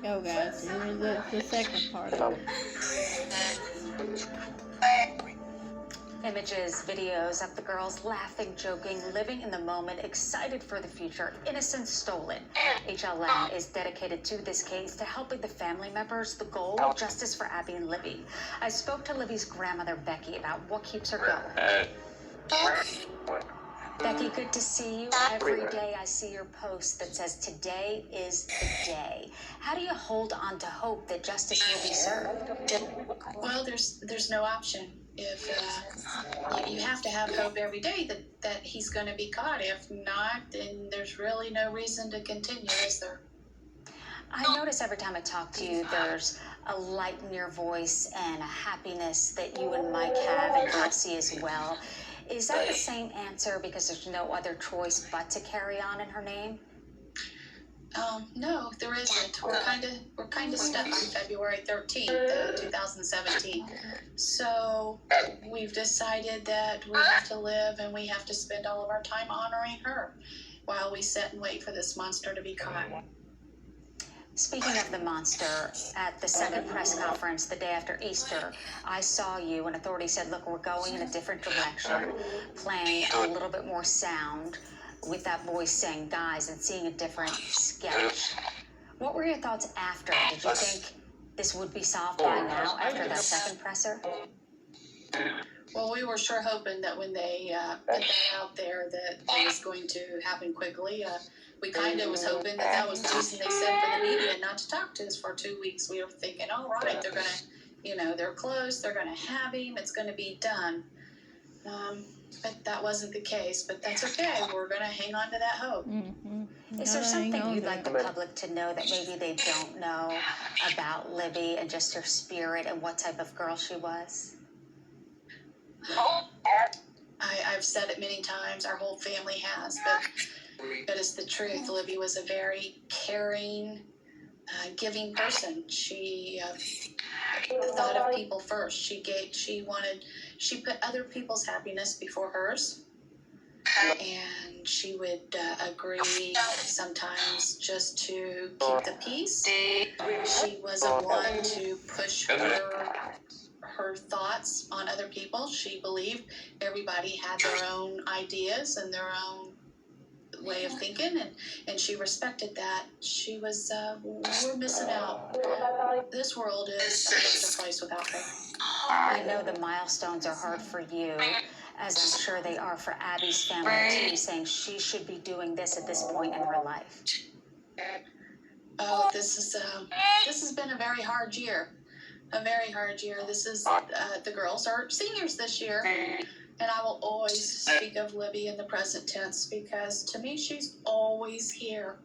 go, guys. Here's the second part of it. Images, videos of the girls laughing, joking, living in the moment, excited for the future, innocence stolen. HLN is dedicated to this case to helping the family members. The goal, justice for Abby and Libby. I spoke to Libby's grandmother, Becky, about what keeps her going. Becky, good to see you. Every day I see your post that says today is the day. How do you hold on to hope that justice will be served? Well, there's no option. If you have to have hope every day that he's going to be caught. If not, then there's really no reason to continue, is there? I notice every time I talk to you, there's a light in your voice and a happiness that you and Mike have, and Kelsey as well. Is that the same answer because there's no other choice but to carry on in her name? No, there isn't. We're kind of stuck on February 13th, 2017. So we've decided that we have to live and we have to spend all of our time honoring her while we sit and wait for this monster to be caught. Speaking of the monster, at the second press conference the day after Easter, I saw you and authorities said, look, we're going in a different direction, playing a little bit more sound with that voice saying guys and seeing a different sketch. What were your thoughts after? Did you think this would be solved by now after that second presser? Well, we were sure hoping that when they put that out there that it was going to happen quickly. We kind of was hoping that was the reason they said for the media not to talk to us for 2 weeks. We were thinking, all right, they're going to, they're close, they're going to have him, it's going to be done. But that wasn't the case, but that's okay. We're going to hang on to that hope. Mm-hmm. Is there something you'd like the public to know that maybe they don't know about Libby and just her spirit and what type of girl she was? I've said it many times, our whole family has, but it's the truth. Libby was a very caring, giving person. She thought of people first. She put other people's happiness before hers, and she would agree sometimes just to keep the peace. She wasn't one to push her thoughts on other people. She believed everybody had their own ideas and their own way of thinking, and she respected that. She was, we're missing out. This world is a place without her. I know the milestones are hard for you, as I'm sure they are for Abby's family too, saying she should be doing this at this point in her life. Oh, this has been a very hard year. A very hard year. This is, the girls are seniors this year. And I will always speak of Libby in the present tense because to me, she's always here.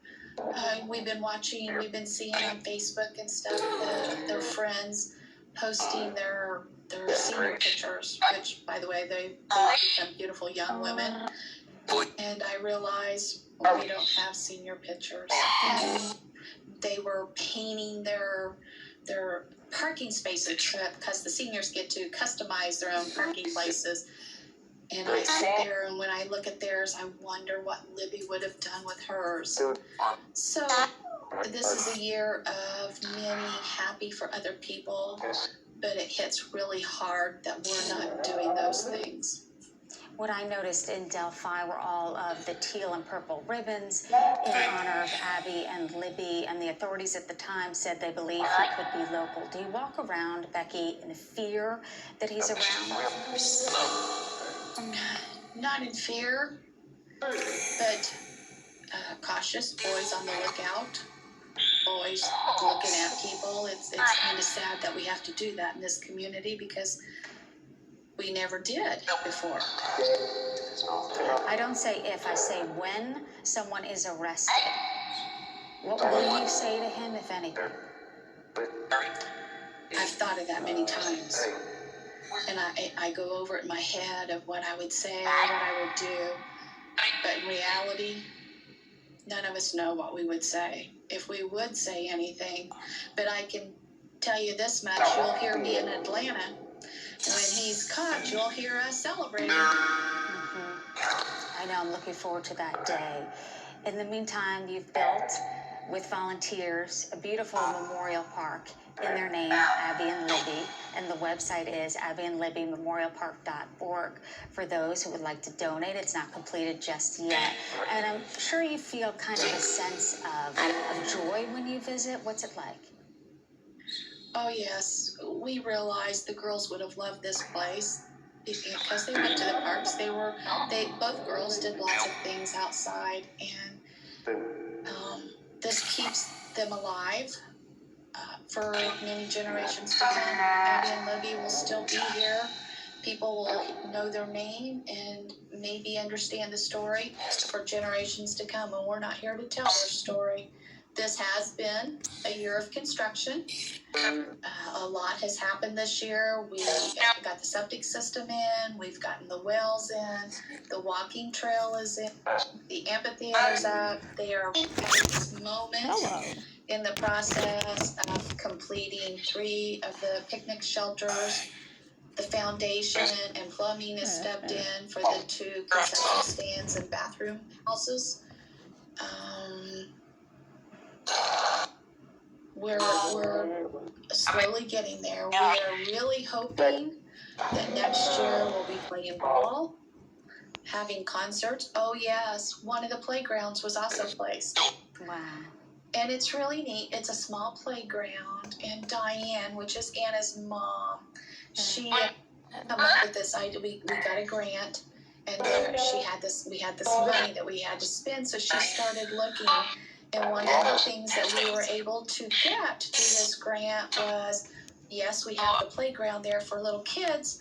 We've been seeing on Facebook and stuff their friends posting their senior pictures, which, by the way, they become beautiful young women. And I realize we don't have senior pictures. And they were painting their parking spaces because the seniors get to customize their own parking places. And I sit there, and when I look at theirs, I wonder what Libby would have done with hers. So this is a year of many happy for other people, but it hits really hard that we're not doing those things. What I noticed in Delphi were all of the teal and purple ribbons in honor of Abby and Libby, and the authorities at the time said they believe he could be local. Do you walk around, Becky, in fear that he's around? Not in fear, but cautious, always on the lookout, always looking at people. It's kind of sad that we have to do that in this community because we never did before. I don't say if, I say when someone is arrested. What will you say to him, if anything? I've thought of that many times. And I go over it in my head of what I would say, what I would do. But in reality, none of us know what we would say, if we would say anything. But I can tell you this much, you'll hear me in Atlanta. When he's caught, you'll hear us celebrating. I know, I'm looking forward to that day. In the meantime, you've built with volunteers, a beautiful memorial park in their name, Abby and Libby, and the website is abbyandlibbymemorialpark.org for those who would like to donate. It's not completed just yet. And I'm sure you feel kind of a sense of joy when you visit. What's it like? Oh yes, we realized the girls would have loved this place because they went to the parks. Both girls did lots of things outside, and this keeps them alive for many generations to come. Abby and Libby will still be here. People will know their name and maybe understand the story for generations to come, and we're not here to tell their story. This has been a year of construction. A lot has happened this year. We got the septic system in, we've gotten the wells in, the walking trail is in, the amphitheater's up. They are at this moment Hello. in the process of completing 3 of the picnic shelters. The foundation and plumbing is stepped in for the 2 concession stands and bathroom houses. We're slowly getting there. We are really hoping that next year we'll be playing ball, having concerts. Oh yes, one of the playgrounds was also placed. Wow. And it's really neat. It's a small playground, and Diane, which is Anna's mom, she come up with this idea. We got a grant, and we had this money that we had to spend, so she started looking. And one of the things that we were able to get through this grant was, yes, we have the playground there for little kids,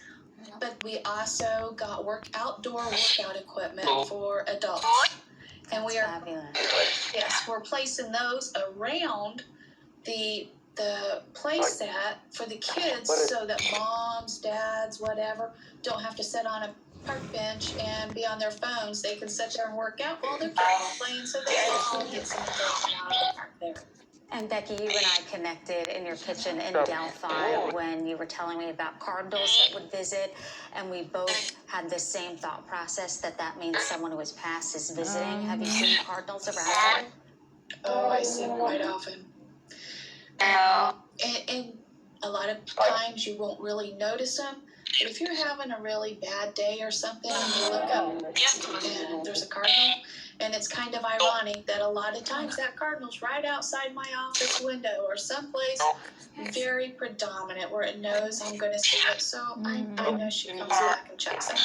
but we also got outdoor workout equipment for adults. And we are Fabulous. Yes, we're placing those around the play set for the kids so that moms, dads, whatever, don't have to sit on a park bench and be on their phones. They can sit there and work out while their kids are playing, so they all get some enjoyment out of the park there. And Becky, you and I connected in your kitchen in Delphi when you were telling me about cardinals that would visit, and we both had the same thought process that means someone who has passed is visiting. Have you seen cardinals around here? Oh, I see them quite often. And a lot of times you won't really notice them. But if you're having a really bad day or something, you look up and there's a cardinal. And it's kind of ironic that a lot of times that cardinal's right outside my office window or someplace very predominant where it knows I'm going to see it. So I know she comes back and checks it.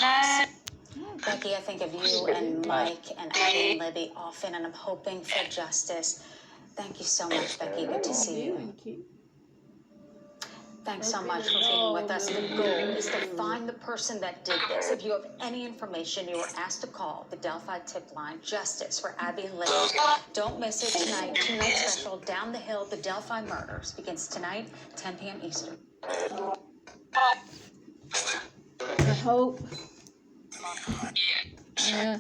Becky, I think of you and Mike and Abby and Libby often, and I'm hoping for justice. Thank you so much, Becky. Good to see you. Thanks so much for being with us. The goal is to find the person that did this. If you have any information, you are asked to call the Delphi tip line, Justice for Abby and Libby. Don't miss it tonight. Tonight's special, Down the Hill, the Delphi Murders, begins tonight, 10 p.m. Eastern. I hope. Yeah.